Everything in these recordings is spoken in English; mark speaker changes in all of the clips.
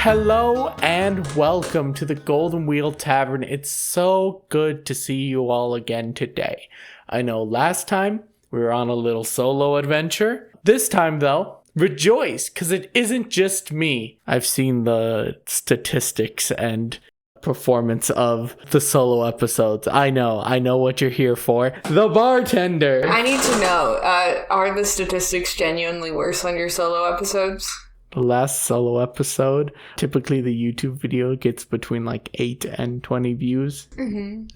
Speaker 1: Hello and welcome to the Golden Wheel Tavern. It's so good to see you all again today. I know last time we were on a little solo adventure. This time though, rejoice, because it isn't just me. I've seen the statistics and performance of the solo episodes. I know what you're here for. The bartender.
Speaker 2: I need to know, are the statistics genuinely worse on your solo episodes?
Speaker 1: The last solo episode, typically the YouTube video gets between like 8 and 20 views.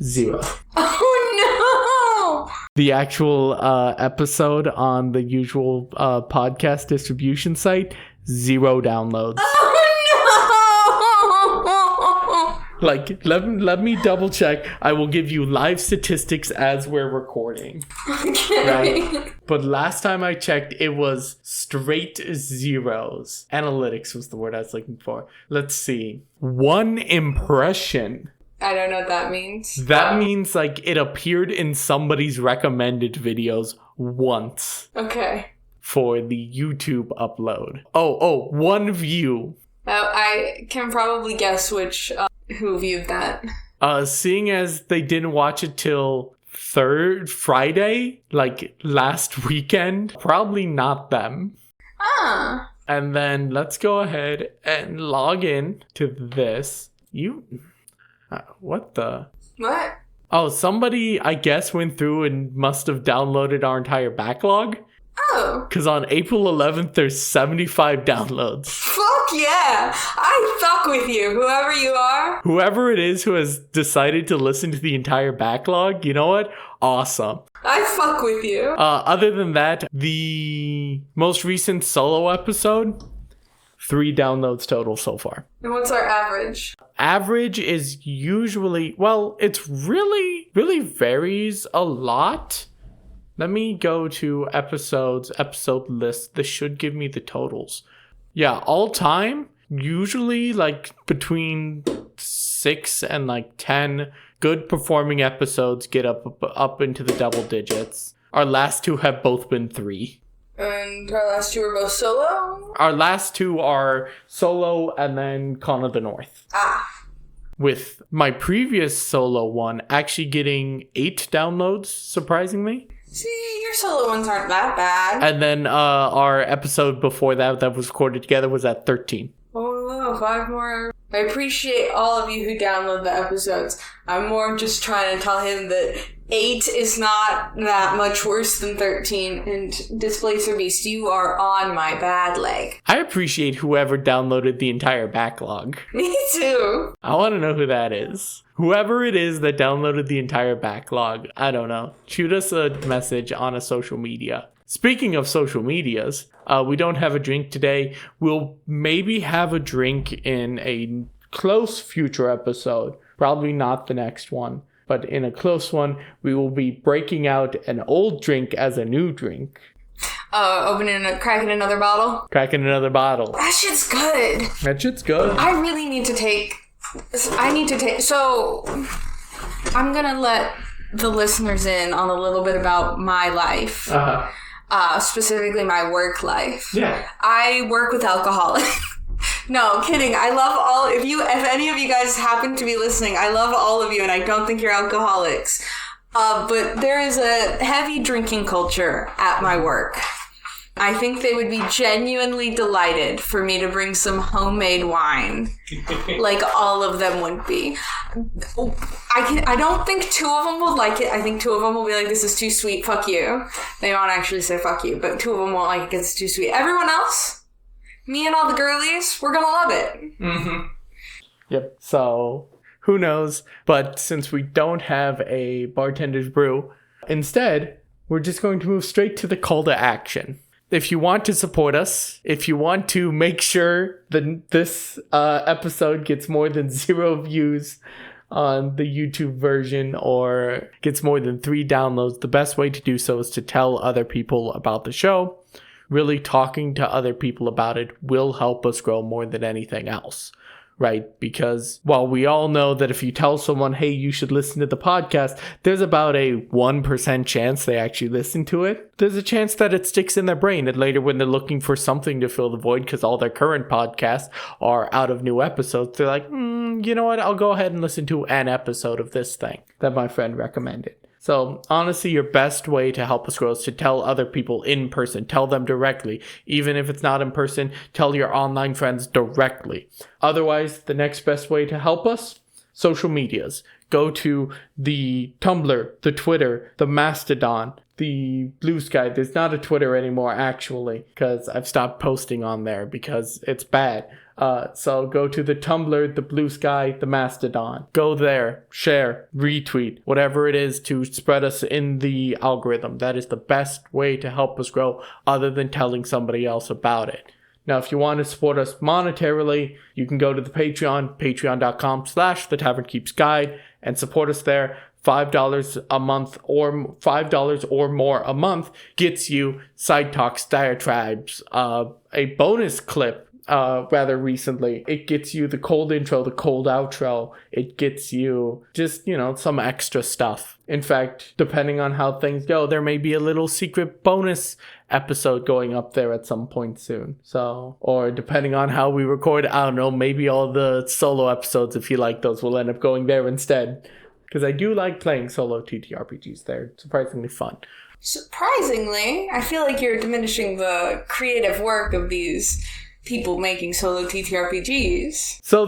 Speaker 1: 0.
Speaker 2: Oh no!
Speaker 1: The actual episode on the usual podcast distribution site, 0 downloads.
Speaker 2: Oh no!
Speaker 1: Like, let me double check. I will give you live statistics as we're recording.
Speaker 2: Okay.
Speaker 1: Right? But last time I checked, it was straight zeros. Analytics was the word I was looking for. Let's see. 1 impression.
Speaker 2: I don't know what that means.
Speaker 1: That means, like, it appeared in somebody's recommended videos once.
Speaker 2: Okay.
Speaker 1: For the YouTube upload. Oh, 1 view.
Speaker 2: I can probably guess who viewed that.
Speaker 1: Seeing as they didn't watch it till Friday, like last weekend, probably not them.
Speaker 2: Ah.
Speaker 1: And then let's go ahead and log in to this. What? Oh, somebody, I guess, went through and must have downloaded our entire backlog.
Speaker 2: Oh.
Speaker 1: Because on April 11th, there's 75 downloads.
Speaker 2: Fuck yeah! I fuck with you, whoever you are.
Speaker 1: Whoever it is who has decided to listen to the entire backlog, you know what? Awesome.
Speaker 2: I fuck with you.
Speaker 1: Other than that, the most recent solo episode, 3 downloads total so far.
Speaker 2: And what's our average?
Speaker 1: Average is usually, well, it's really varies a lot. Let me go to episode list. This should give me the totals. Yeah, all time, usually like between 6 and like 10 good performing episodes get up into the double digits. Our last 2 have both been 3.
Speaker 2: And our last 2 are both solo?
Speaker 1: Our last 2 are solo and then Con of the North.
Speaker 2: Ah.
Speaker 1: With my previous solo one actually getting 8 downloads, surprisingly.
Speaker 2: See, your solo ones aren't that bad.
Speaker 1: And then our episode before that was recorded together was at 13.
Speaker 2: Oh, no, 5 more. I appreciate all of you who download the episodes. I'm more just trying to tell him that 8 is not that much worse than 13. And Displacer Beast, you are on my bad leg.
Speaker 1: I appreciate whoever downloaded the entire backlog.
Speaker 2: Me too.
Speaker 1: I want to know who that is. Whoever it is that downloaded the entire backlog, I don't know. Shoot us a message on a social media. Speaking of social medias, we don't have a drink today. We'll maybe have a drink in a close future episode. Probably not the next one. But in a close one, we will be breaking out an old drink as a new drink.
Speaker 2: Cracking another bottle?
Speaker 1: Cracking another bottle.
Speaker 2: That shit's good.
Speaker 1: That shit's good.
Speaker 2: I really need to take... So, I'm gonna let the listeners in on a little bit about my life. Specifically my work life.
Speaker 1: Yeah.
Speaker 2: I work with alcoholics. No, kidding. I love if any of you guys happen to be listening, I love all of you and I don't think you're alcoholics. But there is a heavy drinking culture at my work. I think they would be genuinely delighted for me to bring some homemade wine, like all of them would be. I don't think 2 of them will like it. I think 2 of them will be like, this is too sweet, fuck you. They won't actually say fuck you, but 2 of them won't like it because it's too sweet. Everyone else, me and all the girlies, we're gonna love it.
Speaker 1: Mm-hmm. Yep, so who knows? But since we don't have a bartender's brew, instead, we're just going to move straight to the call to action. If you want to support us, if you want to make sure that this episode gets more than 0 views on the YouTube version or gets more than 3 downloads, the best way to do so is to tell other people about the show. Really talking to other people about it will help us grow more than anything else. right? Because while we all know that if you tell someone, hey, you should listen to the podcast, there's about a 1% chance they actually listen to it. There's a chance that it sticks in their brain, and later when they're looking for something to fill the void because all their current podcasts are out of new episodes, they're like, you know what, I'll go ahead and listen to an episode of this thing that my friend recommended. So honestly, your best way to help us grow is to tell other people in person. Tell them directly. Even if it's not in person, tell your online friends directly. Otherwise, the next best way to help us, social medias. Go to the Tumblr, the Twitter, the Mastodon, the Blue Sky. There's not a Twitter anymore, actually, because I've stopped posting on there because it's bad. So go to the Tumblr, the Blue Sky, the Mastodon. Go there, share, retweet, whatever it is to spread us in the algorithm. That is the best way to help us grow other than telling somebody else about it. Now, if you want to support us monetarily, you can go to the Patreon, patreon.com/thetavernkeepsguide, and support us there. $5 a month or $5 or more a month gets you Side Talks, Diatribes, a bonus clip rather recently. It gets you the cold intro, the cold outro. It gets you just, some extra stuff. In fact, depending on how things go, there may be a little secret bonus episode going up there at some point soon. So, or depending on how we record, I don't know, maybe all the solo episodes, if you like those, will end up going there instead. Because I do like playing solo TTRPGs. They're surprisingly fun.
Speaker 2: Surprisingly, I feel like you're diminishing the creative work of these people making solo TTRPGs.
Speaker 1: So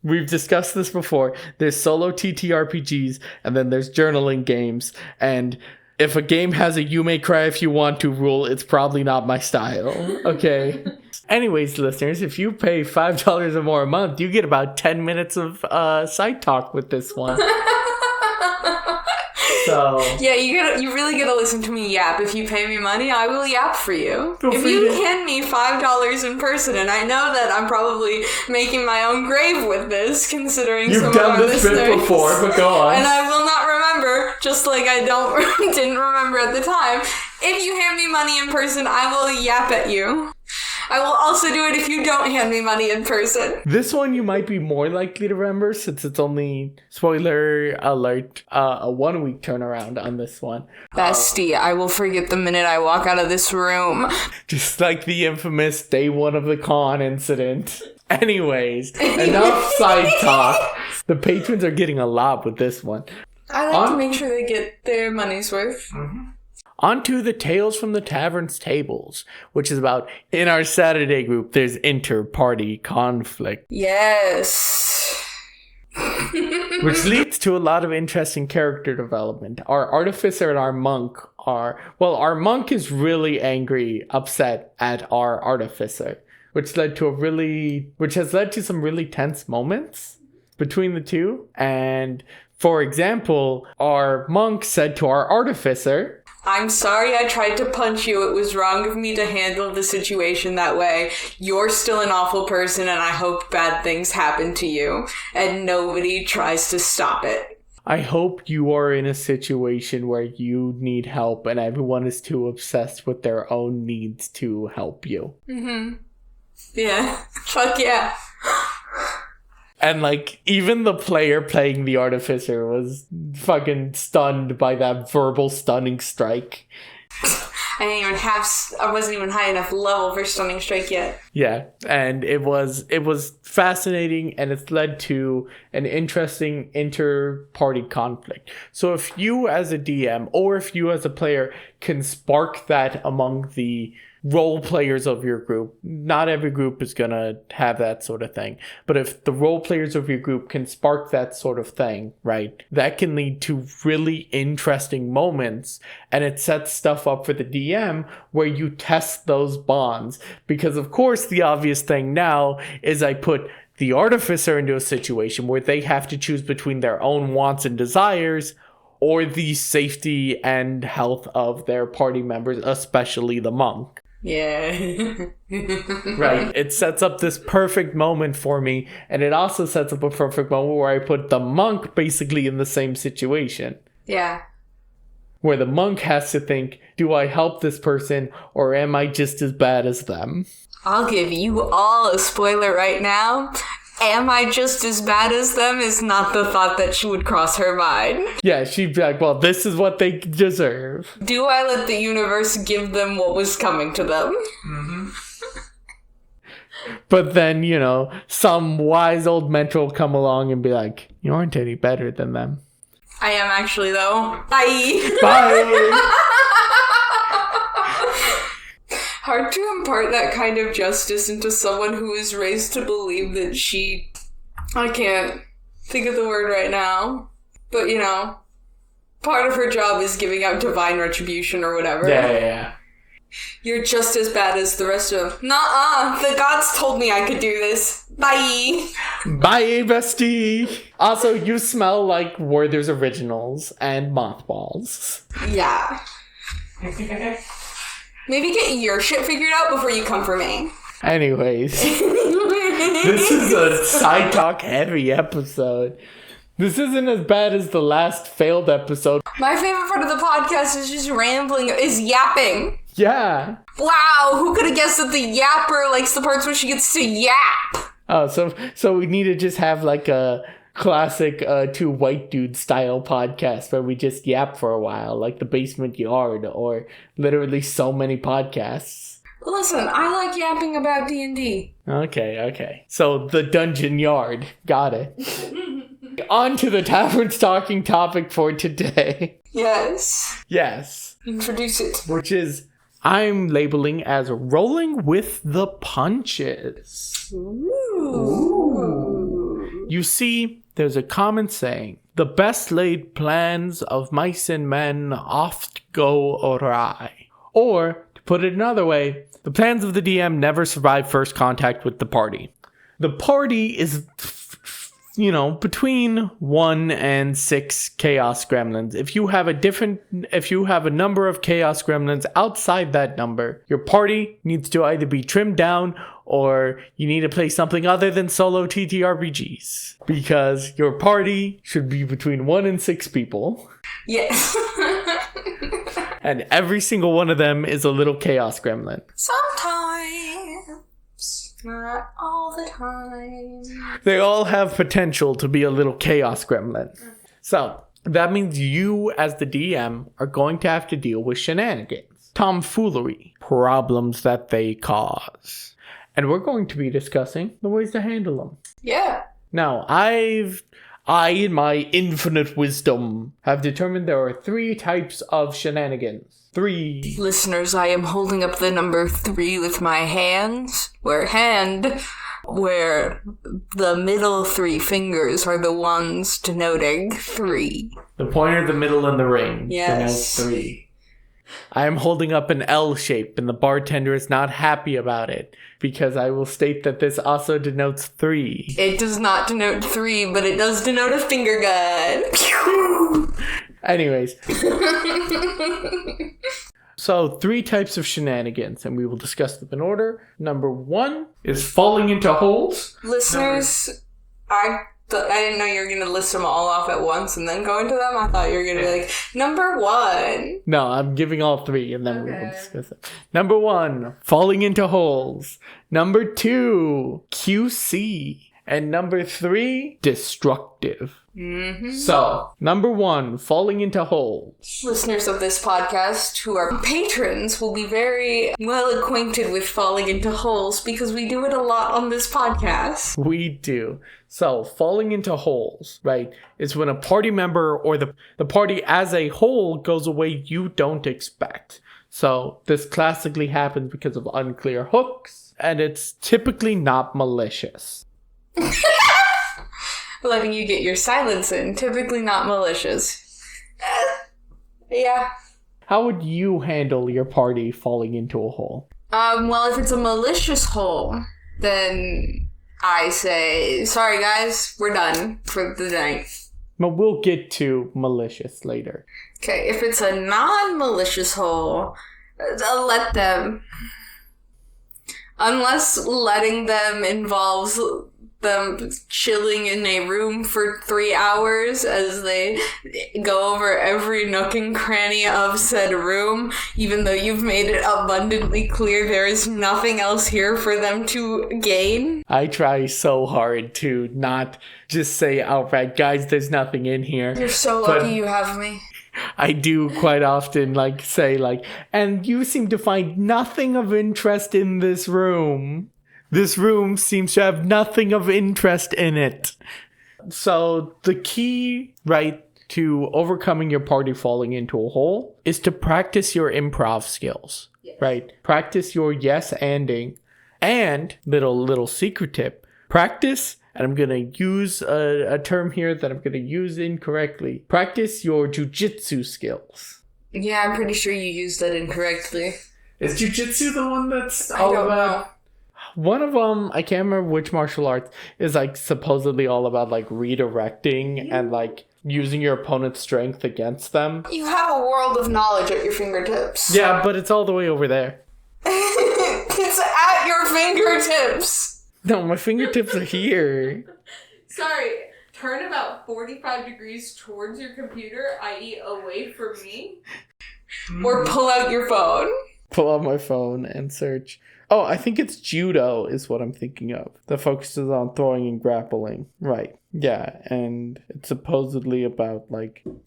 Speaker 1: we've discussed this before, there's solo TTRPGs, and then there's journaling games, and if a game has a you may cry if you want to rule, it's probably not my style, okay? Anyways, listeners, if you pay $5 or more a month, you get about 10 minutes of side talk with this one. So
Speaker 2: yeah, you really gotta listen to me yap. If you pay me money, I will yap for you. If you hand me $5 in person, and I know that I'm probably making my own grave with this, considering
Speaker 1: you've
Speaker 2: some
Speaker 1: done
Speaker 2: of our
Speaker 1: this
Speaker 2: listeners,
Speaker 1: bit before, but go on.
Speaker 2: And I will not remember, just like I didn't remember at the time. If you hand me money in person, I will yap at you. I will also do it if you don't hand me money in person.
Speaker 1: This one you might be more likely to remember since it's only, spoiler alert, a 1 week turnaround on this one.
Speaker 2: Bestie, I will forget the minute I walk out of this room.
Speaker 1: Just like the infamous day one of the con incident. Anyways, enough side talk. The patrons are getting a lot with this one.
Speaker 2: I like to make sure they get their money's worth.
Speaker 1: Mm-hmm. On to the Tales from the Tavern's Tables, which is about, in our Saturday group, there's inter-party conflict.
Speaker 2: Yes.
Speaker 1: Which leads to a lot of interesting character development. Our artificer and our monk our monk is really angry, upset at our artificer, which has led to some really tense moments between the two. And, for example, our monk said to our artificer,
Speaker 2: I'm sorry I tried to punch you. It was wrong of me to handle the situation that way. You're still an awful person, and I hope bad things happen to you, and nobody tries to stop it.
Speaker 1: I hope you are in a situation where you need help and everyone is too obsessed with their own needs to help you.
Speaker 2: Mm-hmm. Yeah. Fuck yeah.
Speaker 1: And, even the player playing the artificer was fucking stunned by that verbal stunning strike.
Speaker 2: I wasn't even high enough level for stunning strike yet.
Speaker 1: Yeah, and it was fascinating, and it's led to an interesting inter-party conflict. So if you as a DM, or if you as a player, can spark that among the role players of your group. Not every group is going to have that sort of thing. But if the role players of your group can spark that sort of thing, right, that can lead to really interesting moments. And it sets stuff up for the DM where you test those bonds. Because, of course, the obvious thing now is I put the artificer into a situation where they have to choose between their own wants and desires or the safety and health of their party members, especially the monk.
Speaker 2: Yeah.
Speaker 1: Right. It sets up this perfect moment for me, and it also sets up a perfect moment where I put the monk basically in the same situation.
Speaker 2: Yeah.
Speaker 1: Where the monk has to think, do I help this person, or am I just as bad as them?
Speaker 2: I'll give you all a spoiler right now. am I just as bad as them is not the thought that she would cross her mind.
Speaker 1: Yeah, she'd be like, well, this is what they deserve.
Speaker 2: Do I let the universe give them what was coming to them?
Speaker 3: Mm-hmm.
Speaker 1: But then, you know, some wise old mentor will come along and be like, you aren't any better than them.
Speaker 2: I am actually, though. Bye!
Speaker 1: Bye!
Speaker 2: Hard to impart that kind of justice into someone who is raised to believe that she... I can't think of the word right now. But, you know, part of her job is giving out divine retribution or whatever.
Speaker 1: Yeah.
Speaker 2: You're just as bad as the rest of them. Nuh-uh, the gods told me I could do this. Bye!
Speaker 1: Bye, bestie! Also, you smell like Werther's Originals and mothballs.
Speaker 2: Yeah. Maybe get your shit figured out before you come for me.
Speaker 1: Anyways, this is a side talk heavy episode. This isn't as bad as the last failed episode.
Speaker 2: My favorite part of the podcast is just rambling, is yapping.
Speaker 1: Yeah.
Speaker 2: Wow, who could have guessed that the yapper likes the parts where she gets to yap?
Speaker 1: Oh, so we need to just have like a classic two white dude style podcast where we just yap for a while, like the Basement Yard or literally so many podcasts.
Speaker 2: Listen, I like yapping about D&D.
Speaker 1: Okay. So the Dungeon Yard. Got it. On to the tavern stalking topic for today.
Speaker 2: Yes.
Speaker 1: Yes.
Speaker 2: Introduce it.
Speaker 1: Which is, I'm labeling as rolling with the punches.
Speaker 2: Ooh.
Speaker 1: You see, there's a common saying, the best laid plans of mice and men oft go awry. Or, to put it another way, the plans of the DM never survive first contact with the party. The party is, you know, between 1 and 6 chaos gremlins. If you have a number of chaos gremlins outside that number, your party needs to either be trimmed down or you need to play something other than solo TTRPGs. Because your party should be between 1 and 6 people.
Speaker 2: Yes.
Speaker 1: And every single one of them is a little chaos gremlin.
Speaker 2: Sometimes. Not all the time.
Speaker 1: They all have potential to be a little chaos gremlin. So, that means you, as the DM, are going to have to deal with shenanigans, tomfoolery, problems that they cause. And we're going to be discussing the ways to handle them.
Speaker 2: Yeah.
Speaker 1: Now, I, in my infinite wisdom, have determined there are 3 types of shenanigans. 3.
Speaker 2: Listeners, I am holding up the number 3 with my hands. Where the middle 3 fingers are the ones denoting 3.
Speaker 1: The pointer, the middle, and the ring.
Speaker 2: Yes.
Speaker 1: Denotes 3. I am holding up an L shape, and the bartender is not happy about it, because I will state that this also denotes 3.
Speaker 2: It does not denote 3, but it does denote a finger gun.
Speaker 1: Anyways. So, 3 types of shenanigans, and we will discuss them in order. Number 1 is falling into holes.
Speaker 2: Listeners, I didn't know you were going to list them all off at once and then go into them. I thought you were going to be like, number 1.
Speaker 1: No, I'm giving all 3, and then we will discuss it. Number 1, falling into holes. Number 2, QC. And number 3, destructive.
Speaker 2: Mm-hmm.
Speaker 1: So, number 1, falling into holes.
Speaker 2: Listeners of this podcast who are patrons will be very well acquainted with falling into holes because we do it a lot on this podcast.
Speaker 1: We do. So, falling into holes, right, is when a party member or the party as a whole goes away you don't expect. So, this classically happens because of unclear hooks, and it's typically not malicious.
Speaker 2: Letting you get your silence in, typically not malicious. Yeah.
Speaker 1: How would you handle your party falling into a hole?
Speaker 2: Well, if it's a malicious hole, then I say, sorry guys, we're done for the night.
Speaker 1: But we'll get to malicious later.
Speaker 2: Okay, if it's a non-malicious hole, let them. Unless letting them involves them chilling in a room for 3 hours as they go over every nook and cranny of said room, even though you've made it abundantly clear there is nothing else here for them to gain.
Speaker 1: I try so hard to not just say outright, guys, there's nothing in here.
Speaker 2: You're so lucky you have me.
Speaker 1: I do quite often say and you seem to find nothing of interest in this room. This room seems to have nothing of interest in it. So the key, right, to overcoming your party falling into a hole is to practice your improv skills, right? Practice your yes-anding, and little secret tip, practice, and I'm going to use a term here that I'm going to use incorrectly, practice your jujitsu skills.
Speaker 2: Yeah, I'm pretty sure you used that incorrectly.
Speaker 1: Is jujitsu the one that's
Speaker 2: I don't know.
Speaker 1: One of them, I can't remember which martial arts, is supposedly all about redirecting and using your opponent's strength against them.
Speaker 2: You have a world of knowledge at your fingertips.
Speaker 1: Yeah, but it's all the way over there.
Speaker 2: It's at your fingertips.
Speaker 1: No, my fingertips are here.
Speaker 3: Sorry, turn about 45 degrees towards your computer, i.e. away from me.
Speaker 2: Or pull out your phone.
Speaker 1: Pull out my phone and search. Oh, I think it's judo is what I'm thinking of. That focuses on throwing and grappling. Right. Yeah, and it's supposedly about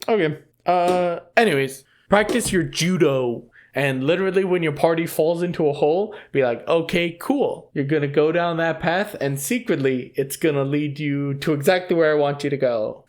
Speaker 1: okay. Anyways, practice your judo. And literally when your party falls into a hole, be okay, cool. You're going to go down that path and secretly it's going to lead you to exactly where I want you to go.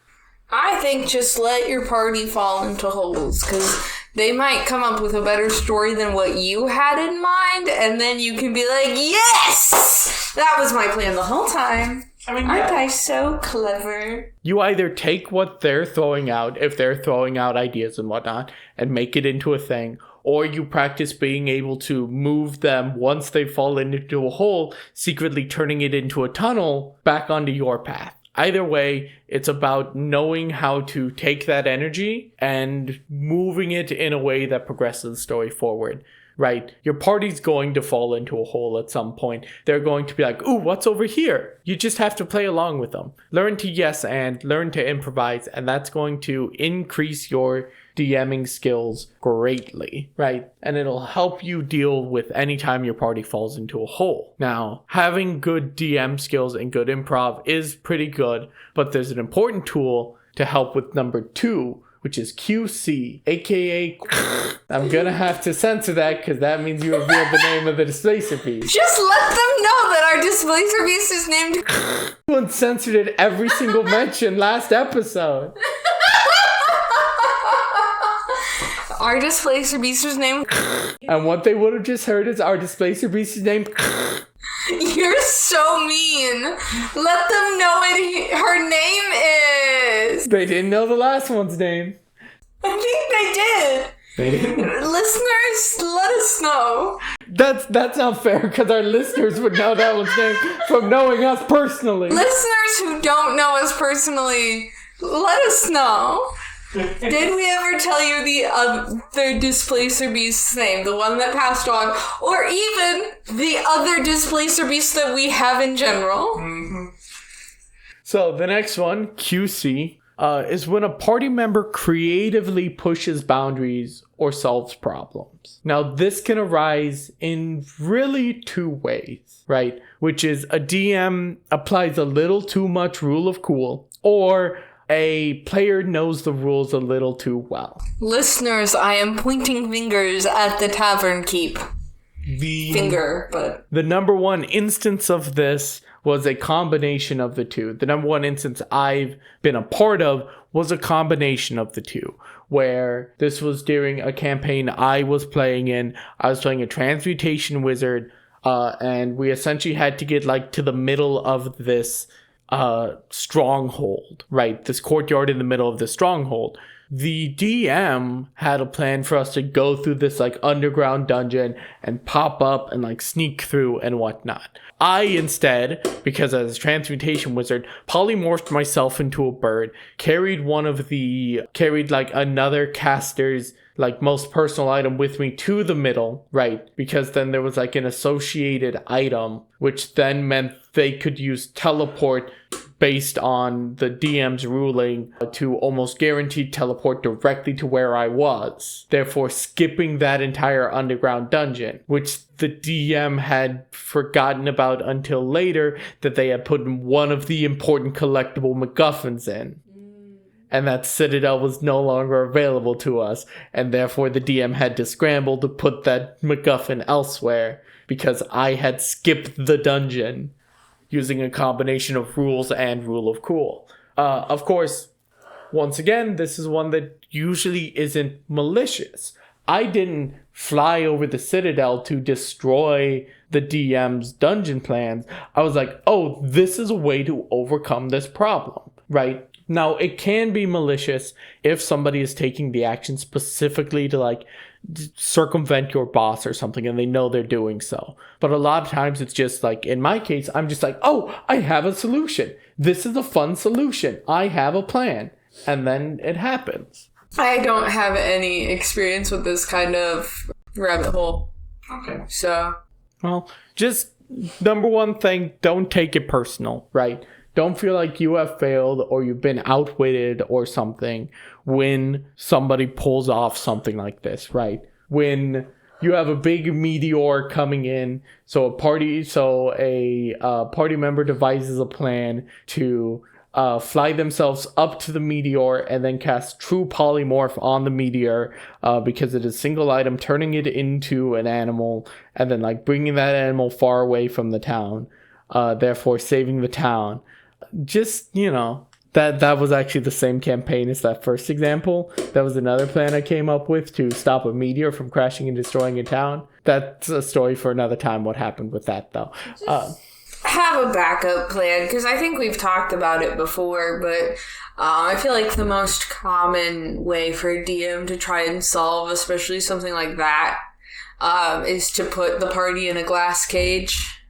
Speaker 2: I think just let your party fall into holes, because they might come up with a better story than what you had in mind, and then you can be yes! That was my plan the whole time. Aren't I so clever?
Speaker 1: You either take what they're throwing out, if they're throwing out ideas and whatnot, and make it into a thing, or you practice being able to move them once they fall into a hole, secretly turning it into a tunnel back onto your path. Either way, it's about knowing how to take that energy and moving it in a way that progresses the story forward, right? Your party's going to fall into a hole at some point. They're going to be ooh, what's over here? You just have to play along with them. Learn to yes and learn to improvise, and that's going to increase your DMing skills greatly, right? And it'll help you deal with any time your party falls into a hole. Now, having good DM skills and good improv is pretty good, but there's an important tool to help with number 2, which is QC, aka I'm gonna have to censor that because that means you revealed the name of the displacer piece.
Speaker 2: Just let them know that our displacer piece is named
Speaker 1: Everyone censored it every single mention last episode.
Speaker 2: Our displacer beast was named
Speaker 1: And what they would have just heard is our displacer beast is named
Speaker 2: You're so mean. Let them know what her name is.
Speaker 1: They didn't know the last one's name.
Speaker 2: I think they did.
Speaker 1: They didn't.
Speaker 2: Listeners, let us know.
Speaker 1: That's not fair because our listeners would know that one's name from knowing us personally.
Speaker 2: Listeners who don't know us personally, let us know. Did we ever tell you the other displacer beast's name? The one that passed on? Or even the other displacer beast that we have in general?
Speaker 1: Mm-hmm. So the next one, QC, is when a party member creatively pushes boundaries or solves problems. Now this can arise in really 2 ways, right? Which is a DM applies a little too much rule of cool, or a player knows the rules a little too well.
Speaker 2: Listeners, I am pointing fingers at the tavern keep. The
Speaker 1: number one instance of this was a combination of the two. The number one instance I've been a part of was a combination of the two, where this was during a campaign I was playing in. I was playing a transmutation wizard, and we essentially had to get to the middle of this stronghold, right? This courtyard in the middle of the stronghold. the DM had a plan for us to go through this like underground dungeon and pop up and like sneak through and whatnot. I instead, because as a transmutation wizard, polymorphed myself into a bird, carried like another caster's like most personal item with me to the middle, right? Because then there was like an associated item, which then meant they could use teleport based on the DM's ruling to almost guaranteed teleport directly to where I was, therefore skipping that entire underground dungeon, which the DM had forgotten about until later that they had put one of the important collectible MacGuffins in. And that citadel was no longer available to us, and therefore the DM had to scramble to put that MacGuffin elsewhere because I had skipped the dungeon using a combination of rules and rule of cool. Of course, once again, this is one that usually isn't malicious. I didn't fly over the citadel to destroy the DM's dungeon plans. I was like, oh, this is a way to overcome this problem, right? Now, it can be malicious if somebody is taking the action specifically to like circumvent your boss or something and they know they're doing so. But a lot of times it's just like, in my case, I'm just like, oh, I have a solution. This is a fun solution. I have a plan. And then it happens.
Speaker 2: I don't have any experience with this kind of rabbit hole.
Speaker 3: Okay.
Speaker 2: So.
Speaker 1: Well, just number one thing, don't take it personal, right? Don't feel like you have failed or you've been outwitted or something when somebody pulls off something like this, right? When you have a big meteor coming in, so a party member devises a plan to fly themselves up to the meteor and then cast true polymorph on the meteor because it is a single item, turning it into an animal and then like bringing that animal far away from the town, therefore saving the town. Just, that was actually the same campaign as that first example. That was another plan I came up with to stop a meteor from crashing and destroying a town. That's a story for another time, what happened with that, though.
Speaker 2: Have a backup plan, because I think we've talked about it before, but I feel like the most common way for a DM to try and solve, especially something like that, is to put the party in a glass cage.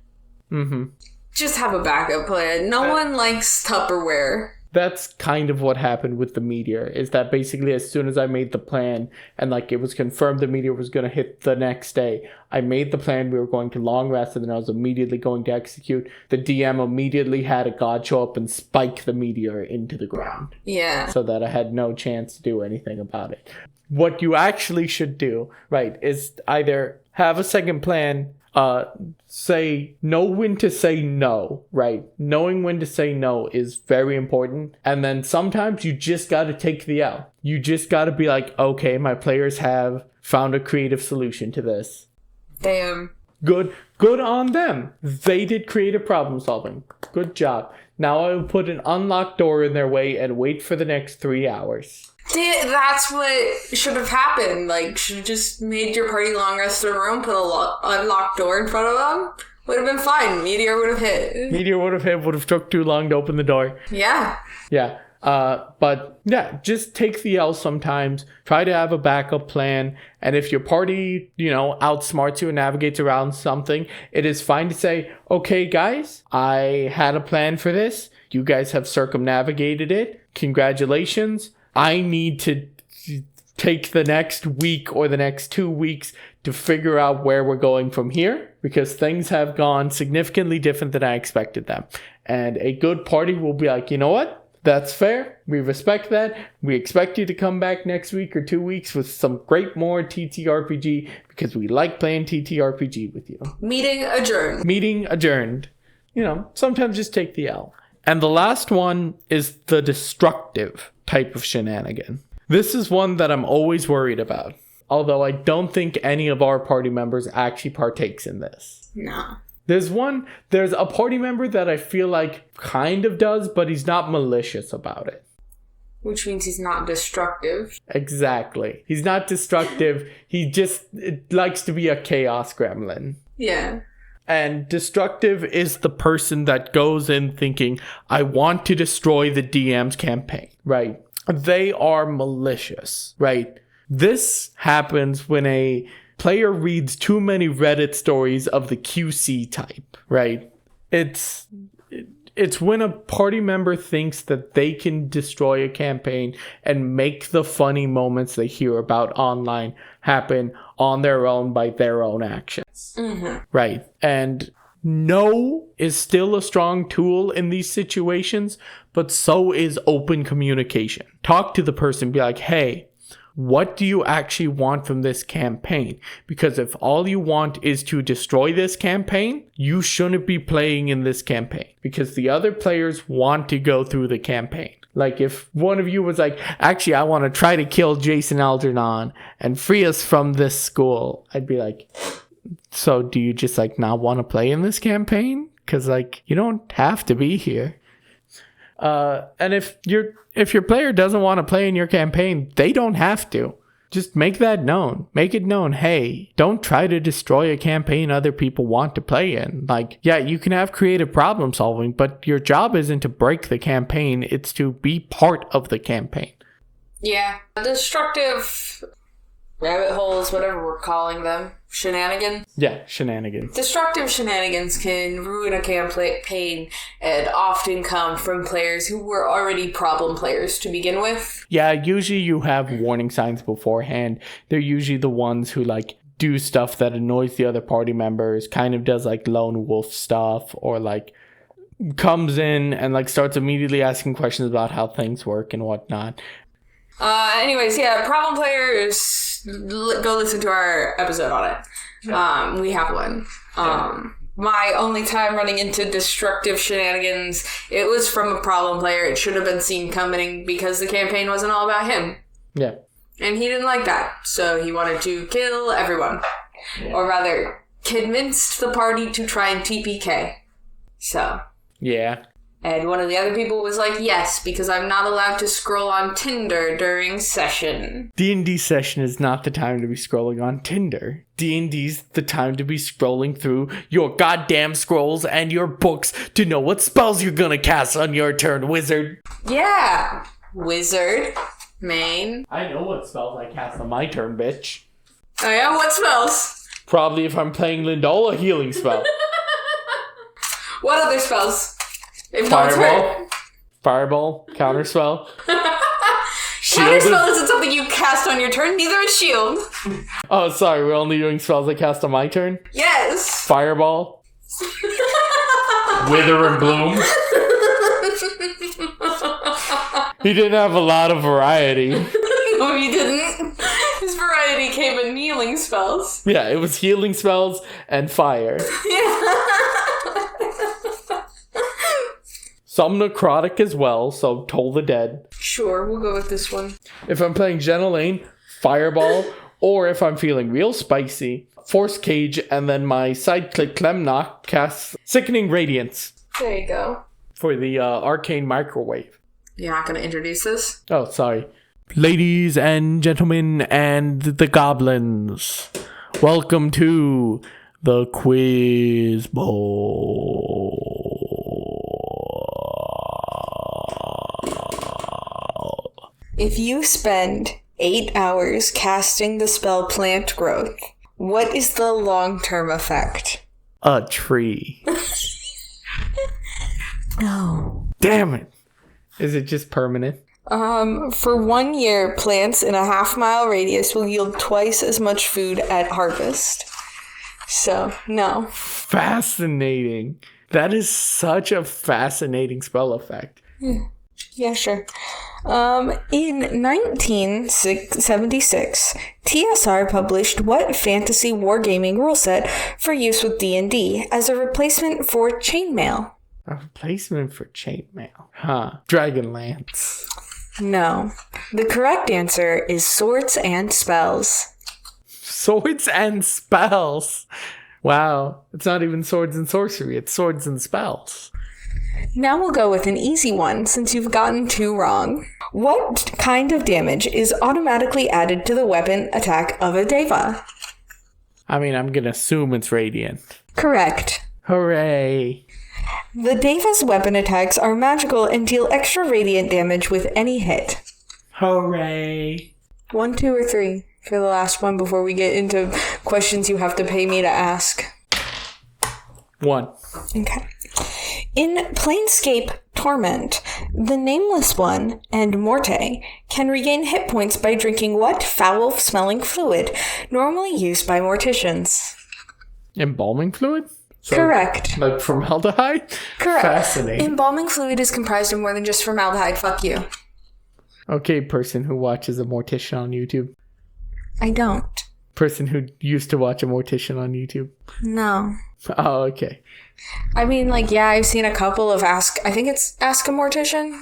Speaker 2: Mm-hmm. Just have a backup plan. No one likes Tupperware.
Speaker 1: That's kind of what happened with the meteor, is that basically as soon as I made the plan and like it was confirmed the meteor was going to hit the next day, I made the plan, we were going to long rest, and then I was immediately going to execute. The DM immediately had a god show up and spike the meteor into the ground.
Speaker 2: Yeah.
Speaker 1: So that I had no chance to do anything about it. What you actually should do, right, is either have a second plan, know when to say no, right? Knowing when to say no is very important. And then sometimes you just got to take the L. You just got to be like, okay, my players have found a creative solution to this.
Speaker 2: Damn.
Speaker 1: Good on them. They did creative problem solving. Good job. Now I will put an unlocked door in their way and wait for the next 3 hours.
Speaker 2: That's what should have happened. Like, should have just made your party long rest in a room, put a unlocked door in front of them. Would have been fine. Meteor would have hit.
Speaker 1: Would have took too long to open the door.
Speaker 2: Yeah.
Speaker 1: Yeah. But yeah, just take the L sometimes. Try to have a backup plan. And if your party, outsmarts you and navigates around something, it is fine to say, okay, guys, I had a plan for this. You guys have circumnavigated it. Congratulations. I need to take the next week or the next 2 weeks to figure out where we're going from here, because things have gone significantly different than I expected them. And a good party will be like, you know what? That's fair. We respect that. We expect you to come back next week or 2 weeks with some great more TTRPG because we like playing TTRPG with you.
Speaker 2: Meeting adjourned.
Speaker 1: Sometimes just take the L. And the last one is the destructive type of shenanigan. This is one that I'm always worried about, although I don't think any of our party members actually partakes in this.
Speaker 2: No.
Speaker 1: There's a party member that I feel like kind of does, but he's not malicious about it.
Speaker 2: Which means he's not destructive.
Speaker 1: Exactly. He's not destructive. He just likes to be a chaos gremlin.
Speaker 2: Yeah.
Speaker 1: And destructive is the person that goes in thinking, I want to destroy the DM's campaign, right? they are malicious, right? This happens when a player reads too many Reddit stories of the QC type, right? It's when a party member thinks that they can destroy a campaign and make the funny moments they hear about online happen on their own by their own actions.
Speaker 2: Mm-hmm.
Speaker 1: Right. And no is still a strong tool in these situations, but so is open communication. Talk to the person, be like, hey, what do you actually want from this campaign? Because if all you want is to destroy this campaign, you shouldn't be playing in this campaign because the other players want to go through the campaign. Like if one of you was like, actually, I want to try to kill Jason Algernon and free us from this school, I'd be like, so do you just like not want to play in this campaign? Because like you don't have to be here. And if your player doesn't want to play in your campaign, they don't have to. Just make that known. Make it known, hey, don't try to destroy a campaign other people want to play in. Like, yeah, you can have creative problem solving, but your job isn't to break the campaign, it's to be part of the campaign.
Speaker 2: Yeah. Destructive rabbit holes, whatever we're calling them. Shenanigans?
Speaker 1: Yeah, shenanigans.
Speaker 2: Destructive shenanigans can ruin a campaign and often come from players who were already problem players to begin with.
Speaker 1: Yeah, usually you have warning signs beforehand. They're usually the ones who like do stuff that annoys the other party members, kind of does like lone wolf stuff, or like comes in and like starts immediately asking questions about how things work and whatnot.
Speaker 2: Anyways, yeah, problem players, go listen to our episode on it. We have one. My only time running into destructive shenanigans, it was from a problem player. It should have been seen coming because the campaign wasn't all about him.
Speaker 1: Yeah.
Speaker 2: And he didn't like that, so he wanted to kill everyone. Yeah. Or rather, convinced the party to try and TPK. So.
Speaker 1: Yeah.
Speaker 2: And one of the other people was like, yes, because I'm not allowed to scroll on Tinder during session.
Speaker 1: D&D session is not the time to be scrolling on Tinder. D&D's the time to be scrolling through your goddamn scrolls and your books to know what spells you're gonna cast on your turn, wizard.
Speaker 2: Yeah. Wizard. Main.
Speaker 1: I know what spells I cast on my turn, bitch.
Speaker 2: Oh yeah? What spells?
Speaker 1: Probably if I'm playing Lindola, healing spell.
Speaker 2: What other spells? If
Speaker 1: Fireball, counterspell.
Speaker 2: Counterspell isn't something you cast on your turn, neither is shield.
Speaker 1: Oh, sorry, we're only doing spells I cast on my turn?
Speaker 2: Yes.
Speaker 1: Fireball. Wither and Bloom. He didn't have a lot of variety.
Speaker 2: No, he didn't. His variety came in healing spells.
Speaker 1: Yeah, it was healing spells and fire. Some necrotic as well, so Toll the Dead.
Speaker 2: Sure, we'll go with this one.
Speaker 1: If I'm playing Genelane, Fireball, or if I'm feeling real spicy, Force Cage, and then my side-click Clemnock casts Sickening Radiance.
Speaker 2: There you go.
Speaker 1: For the Arcane Microwave.
Speaker 2: You're not going to introduce this?
Speaker 1: Oh, sorry. Ladies and gentlemen and the goblins, welcome to the Quiz Bowl.
Speaker 2: If you spend 8 hours casting the spell Plant Growth, what is the long-term effect?
Speaker 1: A tree.
Speaker 2: No.
Speaker 1: Damn it. Is it just permanent?
Speaker 2: For 1 year, plants in a half-mile radius will yield twice as much food at harvest. So, no.
Speaker 1: Fascinating. That is such a fascinating spell effect.
Speaker 2: Yeah, sure. In 1976, TSR published what fantasy wargaming rule set for use with D&D as a replacement for chainmail?
Speaker 1: A replacement for chainmail. Huh. Dragonlance.
Speaker 2: No. The correct answer is swords and spells.
Speaker 1: Swords and spells. Wow. It's not even swords and sorcery. It's swords and spells.
Speaker 2: Now we'll go with an easy one since you've gotten 2 wrong. What kind of damage is automatically added to the weapon attack of a Deva?
Speaker 1: I mean, I'm gonna assume it's radiant.
Speaker 2: Correct.
Speaker 1: Hooray.
Speaker 2: The Deva's weapon attacks are magical and deal extra radiant damage with any hit.
Speaker 1: Hooray.
Speaker 2: 1, 2, or 3 for the last one before we get into questions you have to pay me to ask.
Speaker 1: 1.
Speaker 2: Okay. In Planescape Torment, the Nameless One and Morte can regain hit points by drinking what foul-smelling fluid, normally used by morticians?
Speaker 1: Embalming fluid? So,
Speaker 2: Correct.
Speaker 1: Like formaldehyde?
Speaker 2: Correct.
Speaker 1: Fascinating.
Speaker 2: Embalming fluid is comprised of more than just formaldehyde. Fuck you.
Speaker 1: Okay, person who watches a mortician on YouTube.
Speaker 2: I don't.
Speaker 1: Person who used to watch a mortician on YouTube.
Speaker 2: No.
Speaker 1: Oh, okay.
Speaker 2: I mean, like, yeah, I've seen a couple of I think it's Ask a Mortician.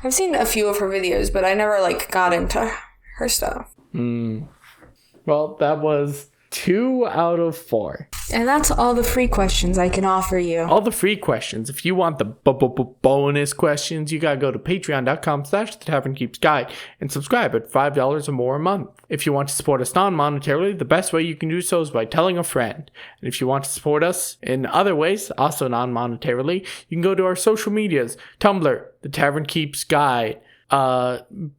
Speaker 2: I've seen a few of her videos, but I never, like, got into her stuff.
Speaker 1: Well, that was 2 out of 4.
Speaker 2: And that's all the free questions I can offer you.
Speaker 1: All the free questions. If you want the bonus questions, you gotta go to patreon.com/The Tavern Keeps Guide and subscribe at $5 or more a month. If you want to support us non-monetarily, the best way you can do so is by telling a friend. And if you want to support us in other ways, also non-monetarily, you can go to our social medias. Tumblr, The Tavern Keeps Guide.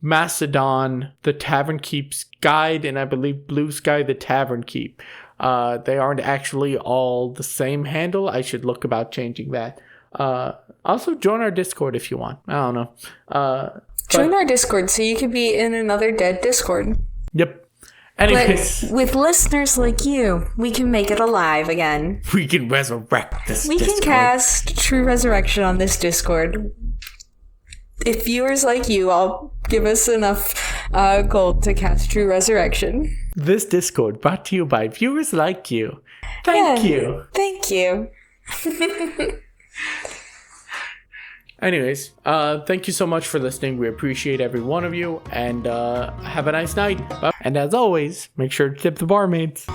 Speaker 1: Mastodon, The Tavern Keeps Guide, and I believe Blue Sky, The Tavern Keep. They aren't actually all the same handle. I should look about changing that. Also, join our Discord if you want. I don't know.
Speaker 2: Join our Discord so you could be in another dead Discord.
Speaker 1: Yep. Anyways.
Speaker 2: But with listeners like you, we can make it alive again.
Speaker 1: We can resurrect this
Speaker 2: We
Speaker 1: Discord.
Speaker 2: can cast True Resurrection on this Discord. If viewers like you all give us enough gold to cast True Resurrection.
Speaker 1: This Discord brought to you by viewers like you. Thank you.
Speaker 2: Thank you.
Speaker 1: Anyways, thank you so much for listening. We appreciate every one of you, and have a nice night. And as always, make sure to tip the barmaids.